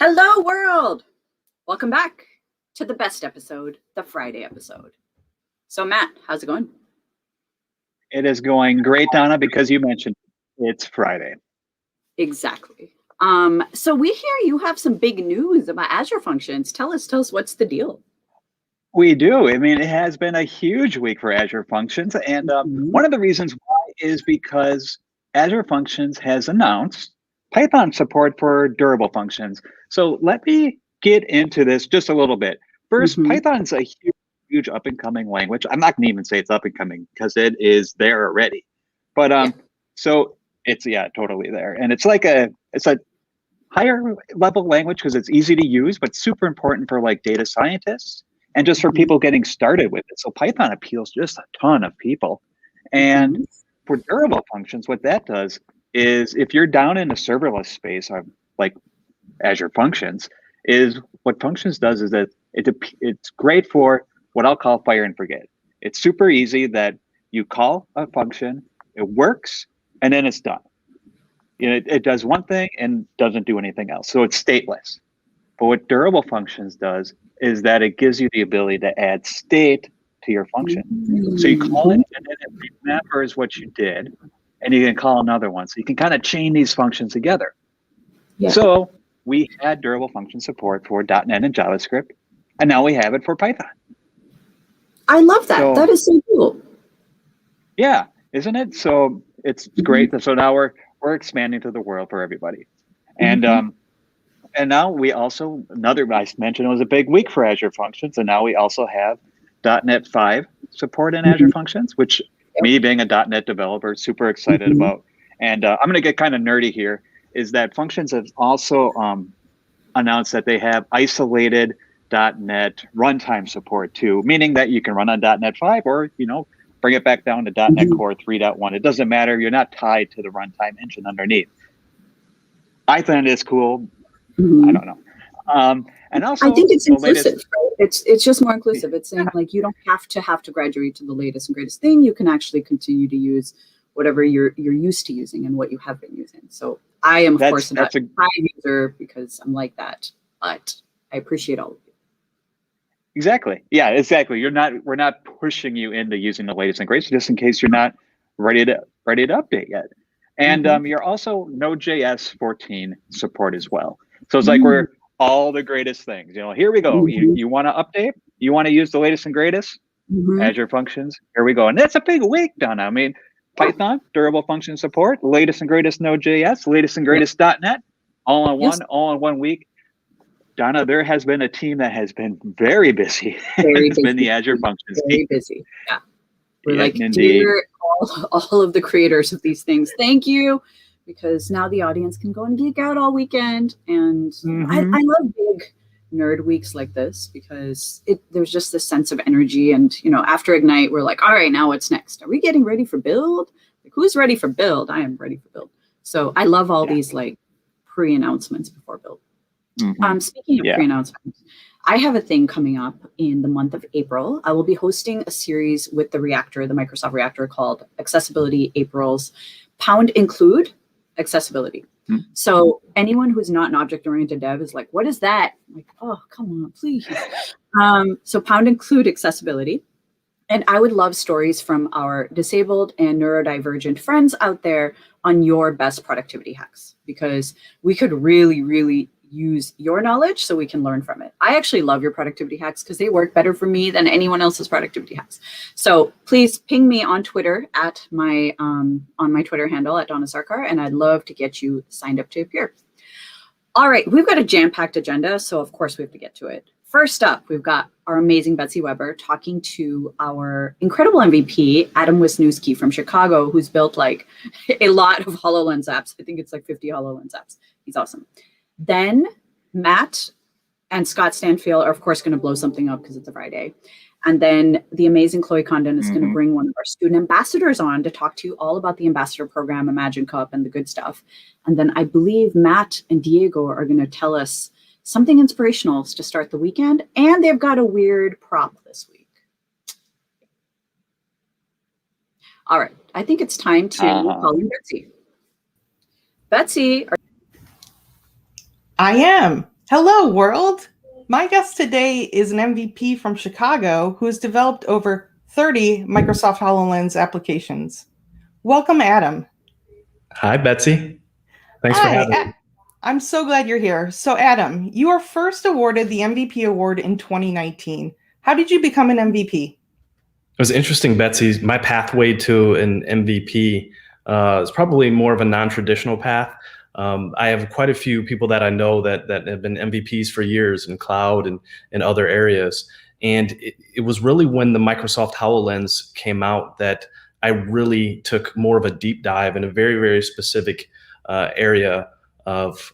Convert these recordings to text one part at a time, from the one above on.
Hello, world! Welcome back to the best episode, the Friday episode. So, Matt, how's it going? It is going great, Donna, because you mentioned it's Friday. Exactly. So we hear you have some big news about Azure Functions. Tell us what's the deal? We do. I mean, it has been a huge week for Azure Functions. And one of the reasons why is because Azure Functions has announced Python support for durable functions. So let me get into this just a little bit. First, Python's a huge up and coming language. I'm not going to even say it's up and coming because it is there already. But so it's totally there. And it's a higher level language because it's easy to use, but super important for like data scientists and just for people getting started with it. So Python appeals just a ton of people. And for durable functions, what that does is if you're down in a serverless space like Azure Functions, is what Functions does is that it's great for what I'll call fire and forget. It's super easy that you call a function, it works, and then it's done. It does one thing and doesn't do anything else. So it's stateless. But what durable functions does is that it gives you the ability to add state to your function. So you call it and then it remembers what you did, and you can call another one. So you can kind of chain these functions together. Yeah. So we had durable function support for .NET and JavaScript, and now we have it for Python. I love that. So, that is so cool. Yeah, isn't it? So it's great. So now we're expanding to the world for everybody. And now we also, I mentioned it was a big week for Azure Functions, and now we also have .NET 5 support in Azure Functions, which me being a .NET developer, super excited about. And I'm going to get kind of nerdy here, is that Functions have also announced that they have isolated .NET runtime support too, meaning that you can run on .NET 5 or, bring it back down to .NET Core 3.1. It doesn't matter. You're not tied to the runtime engine underneath. I think it's cool. I don't know. And also, I think it's inclusive. Right? It's just more inclusive. It's saying like you don't have to graduate to the latest and greatest thing. You can actually continue to use whatever you're used to using and what you have been using. So I am, of course, not a high user because I'm like that, but I appreciate all of you. Exactly. Yeah, exactly. We're not pushing you into using the latest and greatest just in case you're not ready to update yet. And you're also Node.js 14 support as well. So it's like we're all the greatest things. Here we go. You want to update? You want to use the latest and greatest? Azure Functions. Here we go. And that's a big week, Donna. I mean, Python, durable function support, latest and greatest Node.js, latest and greatest .NET, all in one week. Donna, there has been a team that has been very busy. It's been the Azure Functions team. Very busy. Yeah. We're like, dear all of the creators of these things, thank you, because now the audience can go and geek out all weekend. And I love big nerd weeks like this because there's just this sense of energy. And, after Ignite, we're like, all right, now what's next? Are we getting ready for build? Like, who's ready for build? I am ready for build. So I love all these like pre-announcements before build. Speaking of pre-announcements, I have a thing coming up in the month of April. I will be hosting a series with the Microsoft Reactor called Accessibility April's Pound Include Accessibility. So anyone who's not an object-oriented dev is like, what is that? I'm like, oh, come on, please. So Pound Include Accessibility. And I would love stories from our disabled and neurodivergent friends out there on your best productivity hacks, because we could really, really use your knowledge so we can learn from it. I actually love your productivity hacks because they work better for me than anyone else's productivity hacks. So please ping me on Twitter at my on my Twitter handle at Donna Sarkar, and I'd love to get you signed up to appear. All right, we've got a jam-packed agenda, so of course we have to get to it. First up, we've got our amazing Betsy Weber talking to our incredible MVP, Adam Wisniewski from Chicago, who's built like a lot of HoloLens apps. I think it's like 50 HoloLens apps. He's awesome. Then Matt and Scott Stanfield are, of course, going to blow something up because it's a Friday. And then the amazing Chloe Condon is going to bring one of our student ambassadors on to talk to you all about the ambassador program, Imagine Cup, and the good stuff. And then I believe Matt and Diego are going to tell us something inspirational to start the weekend. And they've got a weird prop this week. All right. I think it's time to call in Betsy. Betsy. I am. Hello, world. My guest today is an MVP from Chicago who has developed over 30 Microsoft HoloLens applications. Welcome, Adam. Hi, Betsy. Thanks for having me. I'm so glad you're here. So, Adam, you were first awarded the MVP award in 2019. How did you become an MVP? It was interesting, Betsy. My pathway to an MVP is probably more of a non-traditional path. I have quite a few people that I know that have been MVPs for years in cloud and in other areas. And it was really when the Microsoft HoloLens came out that I really took more of a deep dive in a very, very specific area of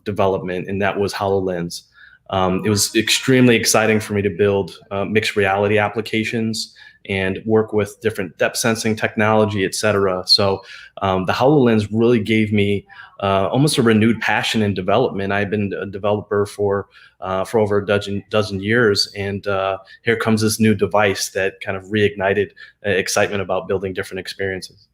development, and that was HoloLens. It was extremely exciting for me to build mixed reality applications and work with different depth sensing technology, et cetera. So the HoloLens really gave me almost a renewed passion in development. I've been a developer for over a dozen years, and here comes this new device that kind of reignited excitement about building different experiences.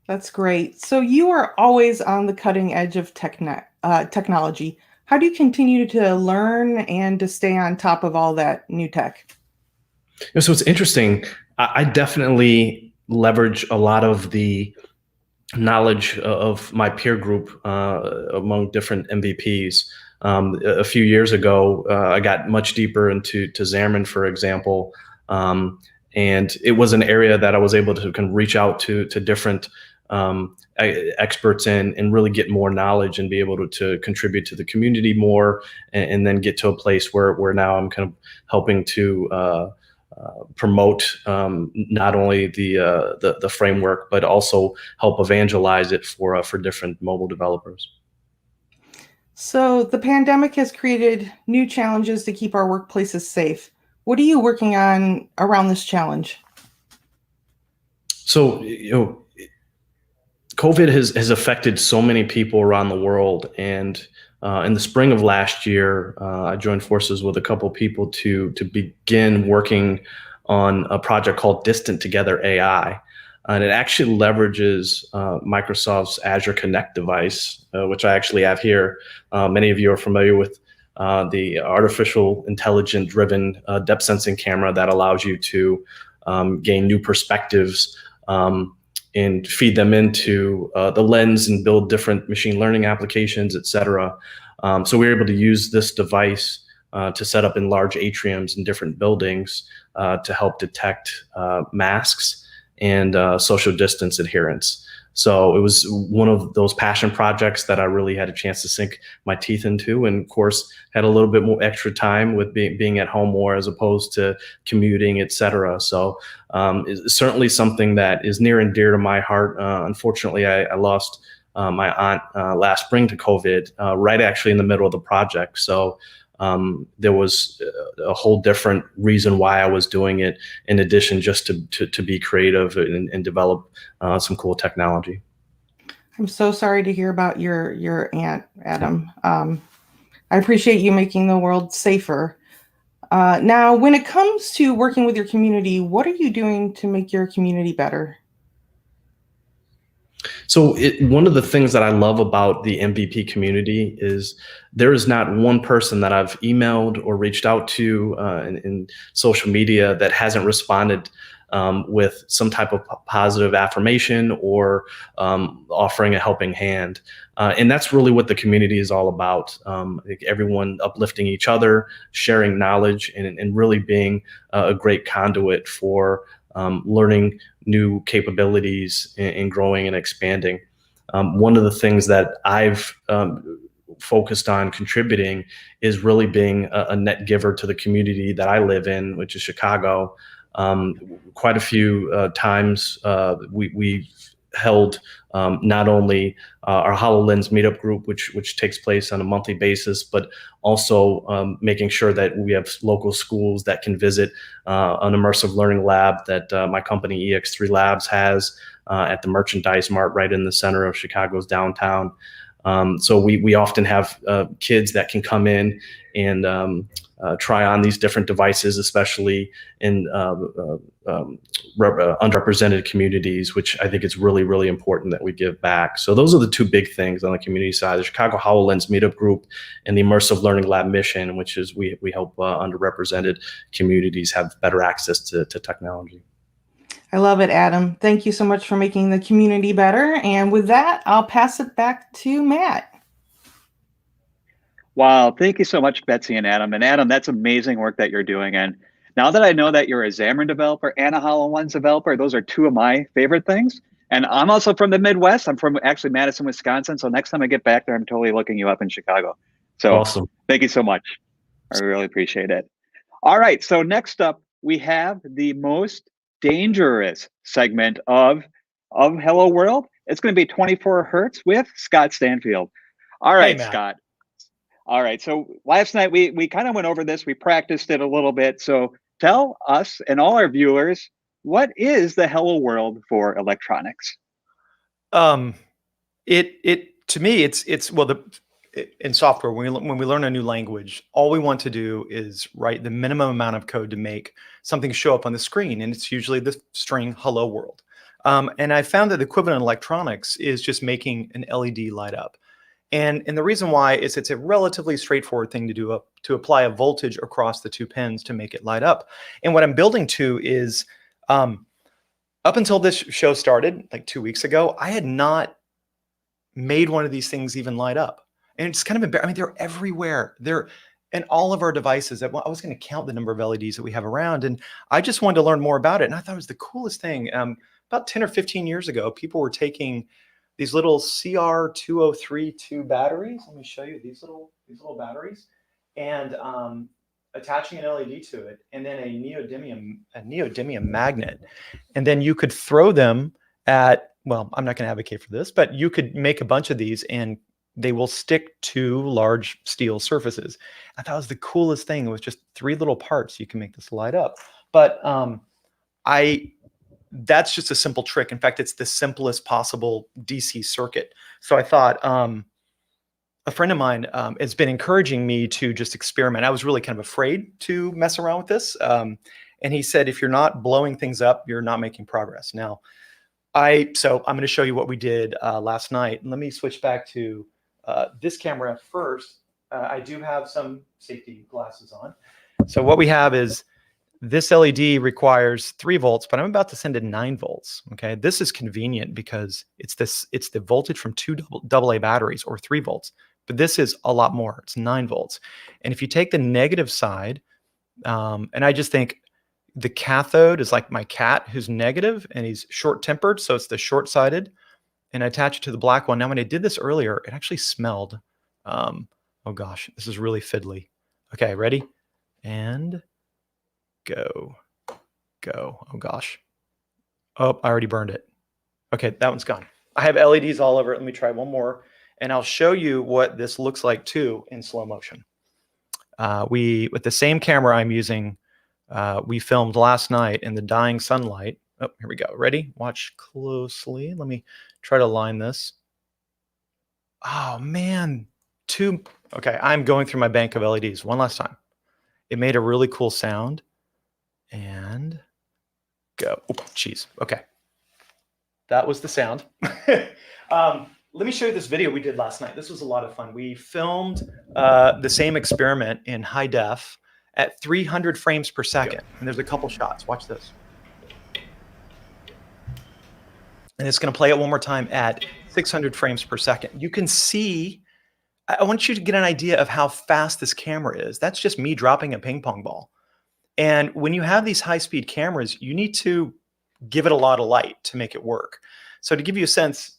That's great. So you are always on the cutting edge of technology. How do you continue to learn and to stay on top of all that new tech? So it's interesting. I definitely leverage a lot of the knowledge of my peer group among different MVPs. A few years ago, I got much deeper into Xamarin, for example, and it was an area that I was able to kind of reach out to different experts in and really get more knowledge and be able to contribute to the community more, and then get to a place where now I'm kind of helping to promote not only the framework, but also help evangelize it for different mobile developers. So the pandemic has created new challenges to keep our workplaces safe. What are you working on around this challenge? So, COVID has affected so many people around the world, and in the spring of last year, I joined forces with a couple people to begin working on a project called Distant Together AI. And it actually leverages Microsoft's Azure Connect device, which I actually have here. Many of you are familiar with the artificial intelligence driven depth sensing camera that allows you to gain new perspectives and feed them into the lens and build different machine learning applications, et cetera. So we're able to use this device to set up in large atriums in different buildings to help detect masks and social distance adherence. So it was one of those passion projects that I really had a chance to sink my teeth into, and of course had a little bit more extra time with being at home more as opposed to commuting, et cetera. So it's certainly something that is near and dear to my heart. Unfortunately, I lost my aunt last spring to COVID, right actually in the middle of the project. So there was a whole different reason why I was doing it, in addition just to be creative and develop some cool technology. I'm so sorry to hear about your aunt, Adam. I appreciate you making the world safer. Now, when it comes to working with your community, what are you doing to make your community better? So one of the things that I love about the MVP community is there is not one person that I've emailed or reached out to in social media that hasn't responded with some type of positive affirmation or offering a helping hand. And that's really what the community is all about. I think everyone uplifting each other, sharing knowledge, and really being a great conduit for learning new capabilities and growing and expanding. One of the things that I've focused on contributing is really being a net giver to the community that I live in, which is Chicago. Quite a few times we held not only our HoloLens meetup group, which takes place on a monthly basis, but also making sure that we have local schools that can visit an immersive learning lab that my company EX3 Labs has at the Merchandise Mart right in the center of Chicago's downtown. So we often have kids that can come in and try on these different devices, especially in underrepresented communities, which I think it's really, really important that we give back. So those are the two big things on the community side: the Chicago HoloLens Meetup Group and the Immersive Learning Lab mission, which is we help underrepresented communities have better access to technology. I love it, Adam. Thank you so much for making the community better. And with that, I'll pass it back to Matt. Wow, thank you so much, Betsy and Adam. And Adam, that's amazing work that you're doing. And now that I know that you're a Xamarin developer and a HoloLens developer, those are two of my favorite things. And I'm also from the Midwest. I'm from actually Madison, Wisconsin. So next time I get back there, I'm totally looking you up in Chicago. So awesome. Thank you so much. I really appreciate it. All right, so next up, we have the most dangerous segment of Hello World. It's going to be 24 Hertz with Scott Stanfield. All right, hey, Scott. All right, so last night we kind of went over this. We practiced it a little bit. So tell us and all our viewers, what is the Hello World for electronics? To me, it's well, in software, when we learn a new language, all we want to do is write the minimum amount of code to make something show up on the screen, and it's usually the string "Hello World." And I found that the equivalent in electronics is just making an LED light up. And the reason why is it's a relatively straightforward thing to do to apply a voltage across the two pins to make it light up. And what I'm building to is, up until this show started, like 2 weeks ago, I had not made one of these things even light up. And it's kind of embarrassing. I mean, they're everywhere. They're in all of our devices. I was going to count the number of LEDs that we have around, and I just wanted to learn more about it. And I thought it was the coolest thing. About 10 or 15 years ago, people were taking these little CR2032 batteries. Let me show you these little batteries, and attaching an LED to it, and then a neodymium magnet, and then you could throw them at. Well, I'm not going to advocate for this, but you could make a bunch of these, and they will stick to large steel surfaces. I thought it was the coolest thing. It was just 3 little parts. You can make this light up. But that's just a simple trick. In fact, it's the simplest possible DC circuit. So I thought a friend of mine has been encouraging me to just experiment. I was really kind of afraid to mess around with this. And he said, if you're not blowing things up, you're not making progress. Now, so I'm going to show you what we did last night. And let me switch back to this camera first. I do have some safety glasses on. So what we have is this LED requires 3 volts, but I'm about to send it 9 volts. Okay, this is convenient because it's the voltage from 2 AA batteries, or 3 volts. But this is a lot more. It's 9 volts. And if you take the negative side, and I just think the cathode is like my cat, who's negative, and he's short-tempered, so it's the short-sided. And I attach it to the black one. Now, when I did this earlier, it actually smelled. Oh gosh, this is really fiddly. Okay, ready? And go. Oh gosh. Oh, I already burned it. Okay, that one's gone. I have LEDs all over it. Let me try one more, and I'll show you what this looks like too in slow motion. With the same camera I'm using, we filmed last night in the dying sunlight. Oh, here we go. Ready? Watch closely. Let me try to line this. Oh man, okay, I'm going through my bank of LEDs one last time. It made a really cool sound. And go. Oh, geez. Okay. That was the sound. Let me show you this video we did last night. This was a lot of fun. We filmed the same experiment in high def at 300 frames per second. And there's a couple shots. Watch this. And it's going to play it one more time at 600 frames per second. You can see, I want you to get an idea of how fast this camera is. That's just me dropping a ping pong ball. And when you have these high-speed cameras, you need to give it a lot of light to make it work. So to give you a sense,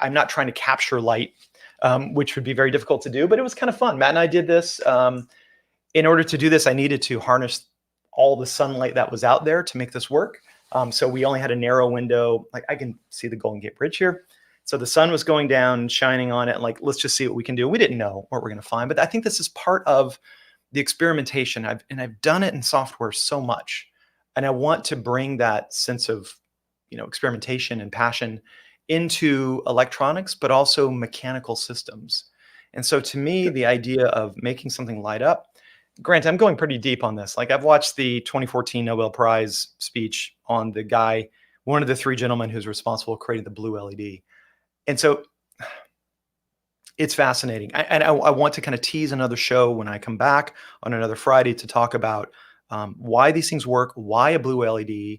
I'm not trying to capture light, which would be very difficult to do, but it was kind of fun. Matt and I did this. In order to do this, I needed to harness all the sunlight that was out there to make this work. So we only had a narrow window. Like, I can see the Golden Gate Bridge here. So the sun was going down, shining on it. And let's just see what we can do. We didn't know what we're going to find, but I think this is part of the experimentation. I've done it in software so much, and I want to bring that sense of, experimentation and passion into electronics, but also mechanical systems. And so to me, the idea of making something light up, granted, I'm going pretty deep on this. Like I've watched the 2014 Nobel Prize speech on the guy, one of the three gentlemen who's responsible for creating the blue LED. And so it's fascinating. I want to kind of tease another show when I come back on another Friday to talk about why these things work, why a blue LED,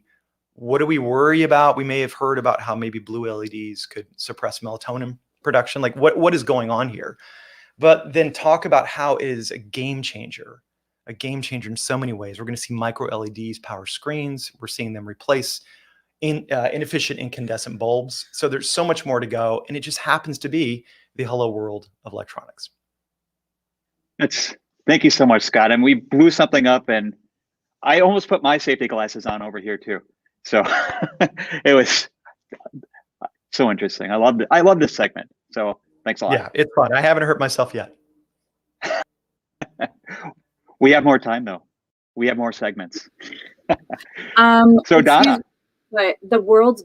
what do we worry about? We may have heard about how maybe blue LEDs could suppress melatonin production. Like what is going on here? But then talk about how it is a game changer in so many ways. We're going to see micro LEDs power screens. We're seeing them replace inefficient incandescent bulbs. So there's so much more to go. And it just happens to be the hello world of electronics. Thank you so much, Scott. And we blew something up, and I almost put my safety glasses on over here too. So it was so interesting. I love this segment. So thanks a lot. Yeah, it's fun. I haven't hurt myself yet. We have more time though. We have more segments. So Donna, but the world's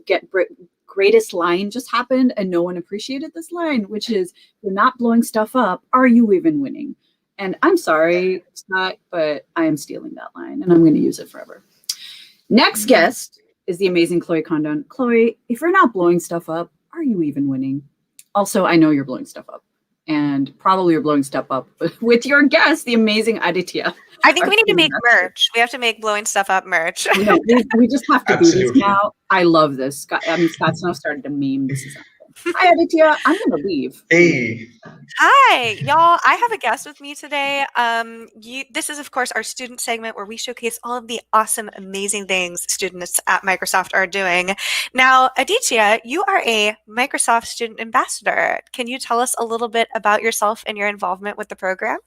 greatest line just happened, and no one appreciated this line, which is, "You're not blowing stuff up. Are you even winning?" And I'm sorry, Scott, but I am stealing that line, and I'm going to use it forever. Next guest is the amazing Chloe Condon. Chloe, if you're not blowing stuff up, are you even winning? Also, I know you're blowing stuff up, and probably you're blowing stuff up with your guest, the amazing Aditya. I think we need to make merch. We have to make blowing stuff up merch. No, we just have to do this now. I love this. Scott's now started to meme. This is Hi, Aditya. I'm going to leave. Hey. Hi, y'all. I have a guest with me today. This is, of course, our student segment where we showcase all of the awesome, amazing things students at Microsoft are doing. Now, Aditya, you are a Microsoft Student Ambassador. Can you tell us a little bit about yourself and your involvement with the program?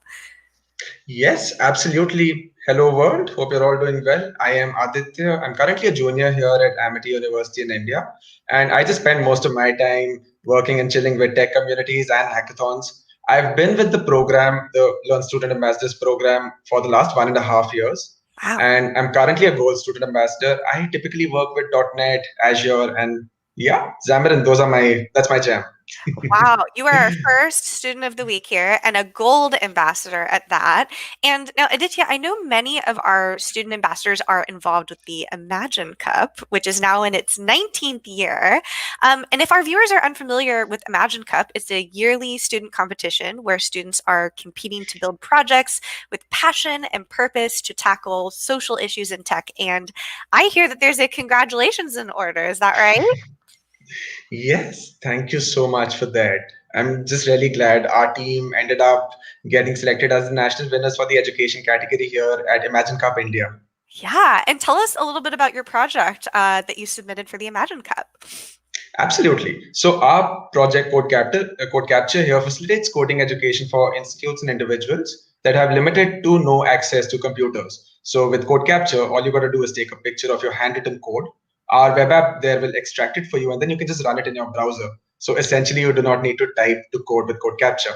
Yes, absolutely. Hello, world. Hope you're all doing well. I am Aditya. I'm currently a junior here at Amity University in India. And I just spend most of my time working and chilling with tech communities and hackathons. I've been with the program, the Learn Student Ambassadors program, for the last 1.5 years. Wow. And I'm currently a Gold Student Ambassador. I typically work with .NET, Azure, and yeah, Xamarin. That's my jam. Wow, you are our first student of the week here and a gold ambassador at that. And now, Aditya, I know many of our student ambassadors are involved with the Imagine Cup, which is now in its 19th year. And if our viewers are unfamiliar with Imagine Cup, it's a yearly student competition where students are competing to build projects with passion and purpose to tackle social issues in tech. And I hear that there's a congratulations in order. Is that right? Yes, thank you so much for that. I'm just really glad our team ended up getting selected as the national winners for the education category here at Imagine Cup India. Yeah, and tell us a little bit about your project that you submitted for the Imagine Cup. Absolutely. So our project Code Capture here facilitates coding education for institutes and individuals that have limited to no access to computers. So with Code Capture, all you got to do is take a picture of your handwritten code. Our web app there will extract it for you, and then you can just run it in your browser. So essentially, you do not need to type to code with Code Capture.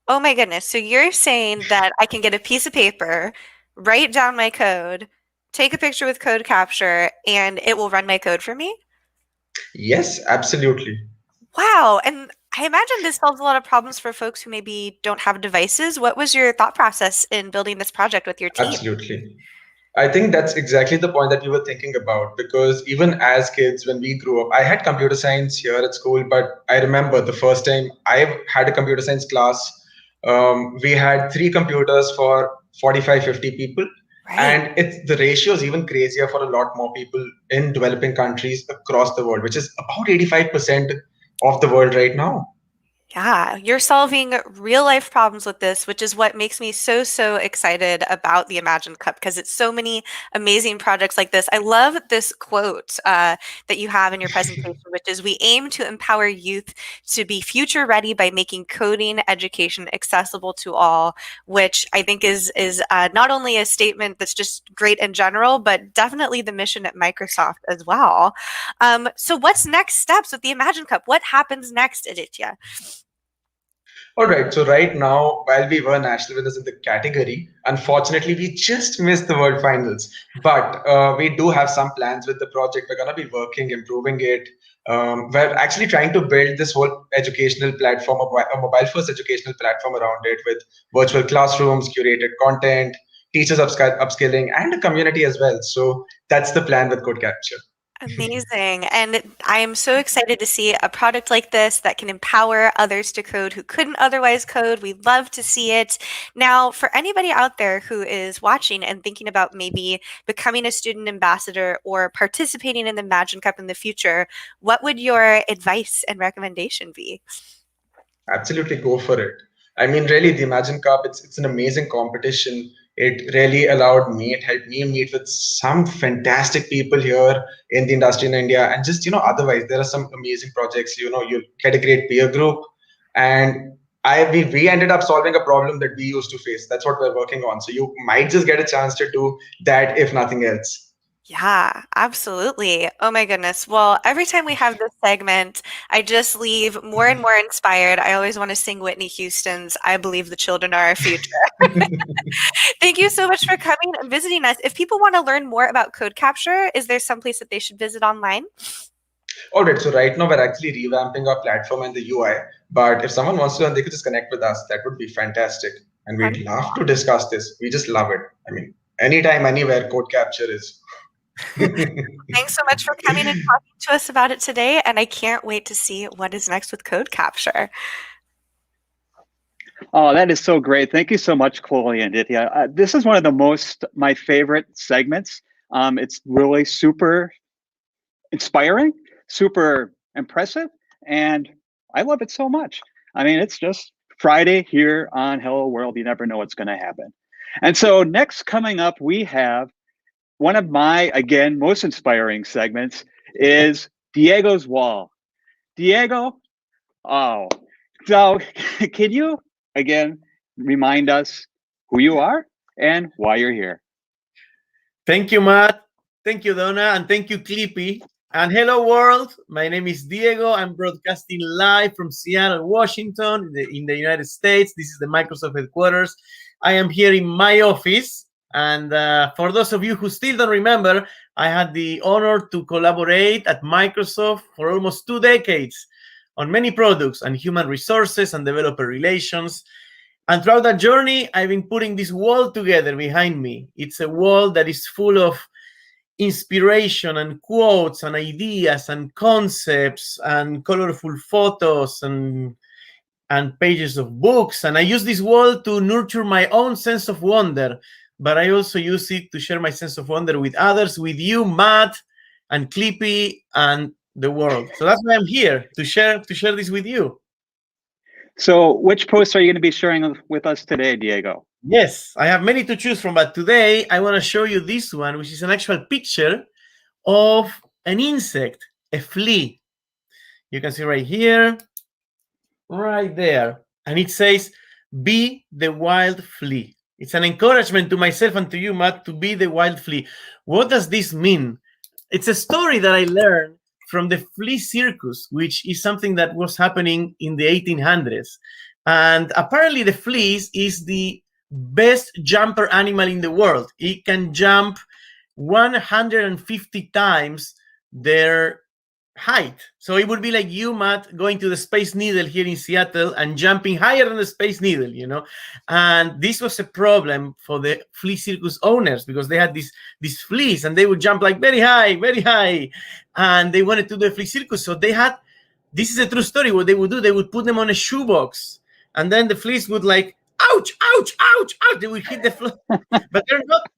Oh my goodness. So you're saying that I can get a piece of paper, write down my code, take a picture with Code Capture, and it will run my code for me? Yes, absolutely. Wow. And I imagine this solves a lot of problems for folks who maybe don't have devices. What was your thought process in building this project with your team? Absolutely. I think that's exactly the point that we were thinking about, because even as kids, when we grew up, I had computer science here at school, but I remember the first time I had a computer science class, we had 3 computers for 45, 50 people. Right. And the ratio is even crazier for a lot more people in developing countries across the world, which is about 85% of the world right now. Yeah, you're solving real life problems with this, which is what makes me so excited about the Imagine Cup, because it's so many amazing projects like this. I love this quote that you have in your presentation, which is, "We aim to empower youth to be future ready by making coding education accessible to all," which I think is not only a statement that's just great in general, but definitely the mission at Microsoft as well. So what's next steps with the Imagine Cup? What happens next, Aditya? All right, so right now, while we were national winners in the category, unfortunately, we just missed the World Finals. But we do have some plans with the project. We're going to be working, improving it. we're actually trying to build this whole educational platform, a mobile-first educational platform around it, with virtual classrooms, curated content, teachers upskilling, and a community as well. So that's the plan with Code Capture. Amazing. And I am so excited to see a product like this that can empower others to code who couldn't otherwise code. We'd love to see it. Now, for anybody out there who is watching and thinking about maybe becoming a student ambassador or participating in the Imagine Cup in the future, what would your advice and recommendation be? Absolutely, go for it. I mean, really, the Imagine Cup, it's an amazing competition. It really allowed me, it helped me meet with some fantastic people here in the industry in India. And just, otherwise, there are some amazing projects. You get a great peer group. And we ended up solving a problem that we used to face. That's what we're working on. So you might just get a chance to do that, if nothing else. Yeah, absolutely. Oh my goodness. Well, every time we have this segment, I just leave more and more inspired. I always want to sing Whitney Houston's I Believe the Children Are Our Future. Thank you so much for coming and visiting us. If people want to learn more about Code Capture, is there someplace that they should visit online? All right. So right now we're actually revamping our platform and the UI. But if someone wants to learn, they could just connect with us. That would be fantastic. And we'd love to discuss this. We just love it. I mean, anytime, anywhere, Code Capture is. Thanks so much for coming and talking to us about it today, and I can't wait to see what is next with Code Capture. Oh, that is so great. Thank you so much, Chloe and Aditya. This is one of my favorite segments. It's really super inspiring, super impressive, and I love it so much. I mean, it's just Friday here on Hello World. You never know what's going to happen. And so next coming up, we have one of my, again, most inspiring segments is Diego's Wall. Diego, so can you, again, remind us who you are and why you're here? Thank you, Matt. Thank you, Donna. And thank you, Clippy. And hello, world. My name is Diego. I'm broadcasting live from Seattle, Washington, in the United States. This is the Microsoft headquarters. I am here in my office. And for those of you who still don't remember, I had the honor to collaborate at Microsoft for almost 2 decades on many products and human resources and developer relations. And throughout that journey, I've been putting this wall together behind me. It's a wall that is full of inspiration and quotes and ideas and concepts and colorful photos and pages of books. And I use this wall to nurture my own sense of wonder. But I also use it to share my sense of wonder with others, with you, Matt, and Clippy, and the world. So that's why I'm here, to share this with you. So which posts are you going to be sharing with us today, Diego? Yes, I have many to choose from, but today I want to show you this one, which is an actual picture of an insect, a flea. You can see right here, right there. And it says, "Be the wild flea." It's an encouragement to myself and to you, Matt, to be the wild flea. What does this mean? It's a story that I learned from the flea circus, which is something that was happening in the 1800s. And apparently the flea is the best jumper animal in the world. It can jump 150 times their height. So it would be like you, Matt, going to the Space Needle here in Seattle and jumping higher than the Space Needle, And this was a problem for the flea circus owners because they had these fleas and they would jump like very high. And they wanted to do a flea circus. So they had, this is a true story, what they would do, they would put them on a shoebox. And then the fleas would like, ouch, ouch, ouch, ouch. They would hit the floor. But they're not.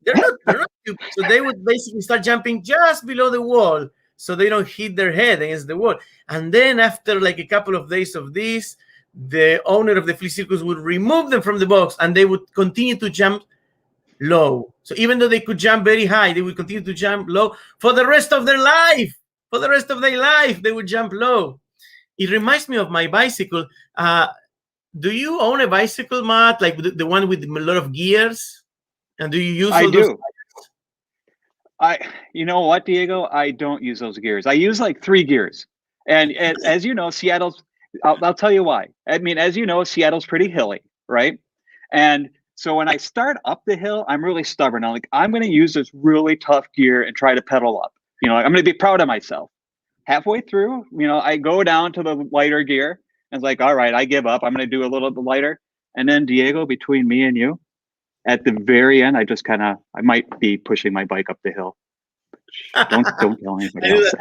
So they would basically start jumping just below the wall, so they don't hit their head against the wall. And then after like a couple of days of this, the owner of the flea circus would remove them from the box and they would continue to jump low. So even though they could jump very high, they would continue to jump low for the rest of their life. For the rest of their life, they would jump low. It reminds me of my bicycle. Do you own a bicycle, Matt? Like the one with a lot of gears? And do you use all those? You know what, Diego? I don't use those gears. I use like 3 gears. And as you know, I'll tell you why. I mean, as you know, Seattle's pretty hilly, right? And so when I start up the hill, I'm really stubborn. I'm going to use this really tough gear and try to pedal up. I'm going to be proud of myself. halfway through, I go down to the lighter gear. And it's like, all right, I give up. I'm going to do a little bit lighter. And then Diego, between me and you, at the very end, I might be pushing my bike up the hill. Don't tell anybody else.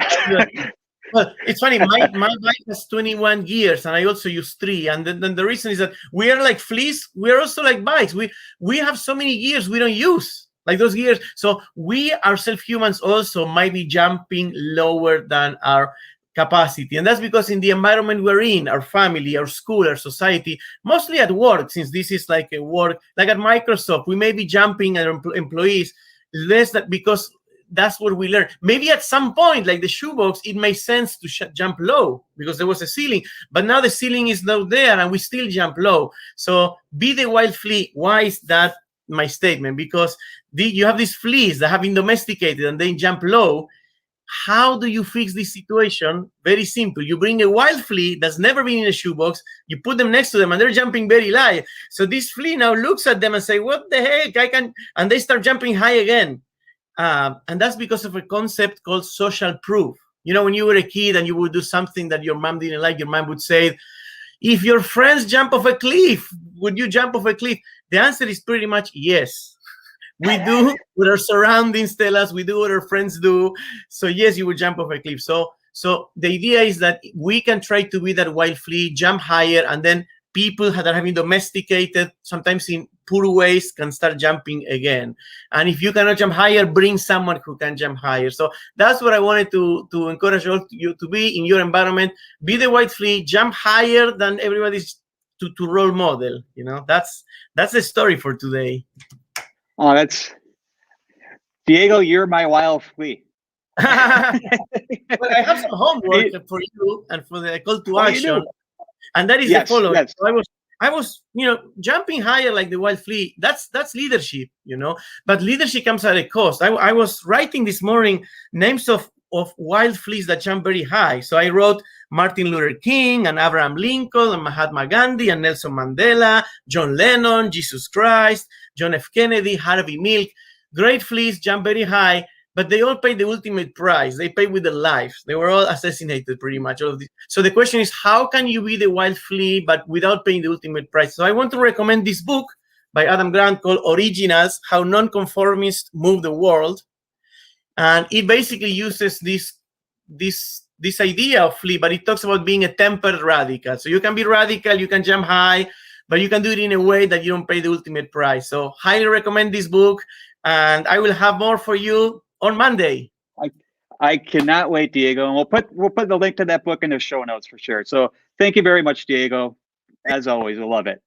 Well, it's funny. My bike has 21 gears, and I also use 3. And then the reason is that we are like fleas. We are also like bikes. We have so many gears we don't use, like those gears. So we ourselves, humans, also might be jumping lower than our capacity, and that's because in the environment we're in, our family, our school, our society, mostly at work, since this is like a work, like at Microsoft, we may be jumping at employees less than because that's what we learn. Maybe at some point, like the shoebox, it makes sense to jump low because there was a ceiling, but now the ceiling is not there and we still jump low. So be the wild flea. Why is that my statement? Because you have these fleas that have been domesticated and they jump low. How do you fix this situation? Very simple. You bring a wild flea that's never been in a shoebox, you put them next to them, and they're jumping very high. So this flea now looks at them and say, what the heck? And they start jumping high again. And that's because of a concept called social proof. When you were a kid and you would do something that your mom didn't like, your mom would say, if your friends jump off a cliff, would you jump off a cliff? The answer is pretty much yes. We do what our surroundings tell us. We do what our friends do. So yes, you would jump off a cliff. So the idea is that we can try to be that wild flea, jump higher, and then people that are having domesticated, sometimes in poor ways, can start jumping again. And if you cannot jump higher, bring someone who can jump higher. So that's what I wanted to encourage you to be in your environment. Be the wild flea, jump higher than everybody's to role model. That's the story for today. Oh, that's Diego. You're my wild flea. Well, I have some homework for you and for the call to action, and that is the following. Yes. So I was, jumping higher like the wild flea. That's leadership, But leadership comes at a cost. I was writing this morning names of wild fleas that jump very high. So I wrote Martin Luther King and Abraham Lincoln and Mahatma Gandhi and Nelson Mandela, John Lennon, Jesus Christ, John F. Kennedy, Harvey Milk. Great fleas jump very high, but they all paid the ultimate price. They paid with their lives. They were all assassinated, pretty much. All of this. So the question is, how can you be the wild flea, but without paying the ultimate price? So I want to recommend this book by Adam Grant called Originals, How Nonconformists Move the World. And it basically uses this idea of flea, but it talks about being a tempered radical. So you can be radical, you can jump high, but you can do it in a way that you don't pay the ultimate price. So highly recommend this book, and I will have more for you on Monday. I cannot wait, Diego. And we'll put the link to that book in the show notes for sure. So thank you very much, Diego. As always, I love it.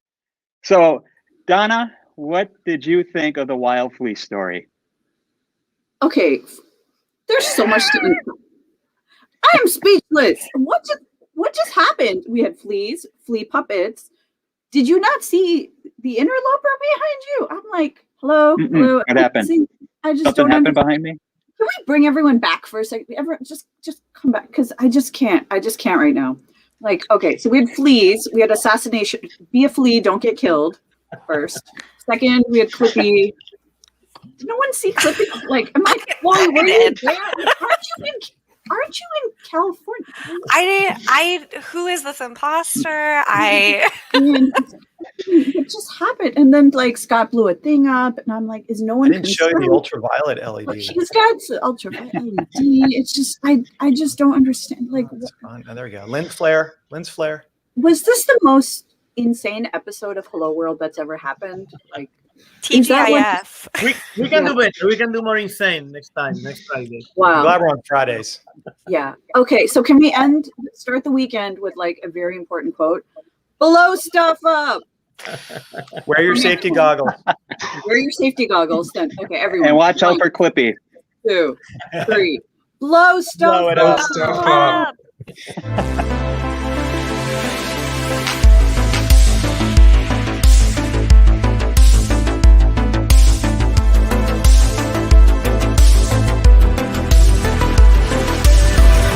So Donna, what did you think of the wild flea story? Okay, there's so much to. I am speechless. What just happened? We had fleas, flea puppets. Did you not see the interloper behind you? I'm like, hello. What happened? I just Something don't happened behind me. Can we bring everyone back for a second? Everyone, just come back, because I just can't right now. Like, okay, so we had fleas. We had assassination. Be a flea, don't get killed. First. Second, we had Clippy. Did no one see Clippy? Like, I'm like, Wally, were you there? Aren't you in California? Who is this imposter? It just happened. And then like Scott blew a thing up and I'm like, is no one I didn't show you the ultraviolet LED. Like, he's got ultraviolet LED. It's just I just don't understand. Like oh, there we go. Lens flare. Was this the most insane episode of Hello World that's ever happened? Like TGIF. We can do better. We can do more insane next Friday. Wow. I'm glad we're on Fridays. Yeah. Okay. So can we start the weekend with like a very important quote? Blow stuff up. Wear your safety goggles. Wear your safety goggles then. Okay, everyone. And watch out for Clippy. 2, 3. Blow stuff Blow it up.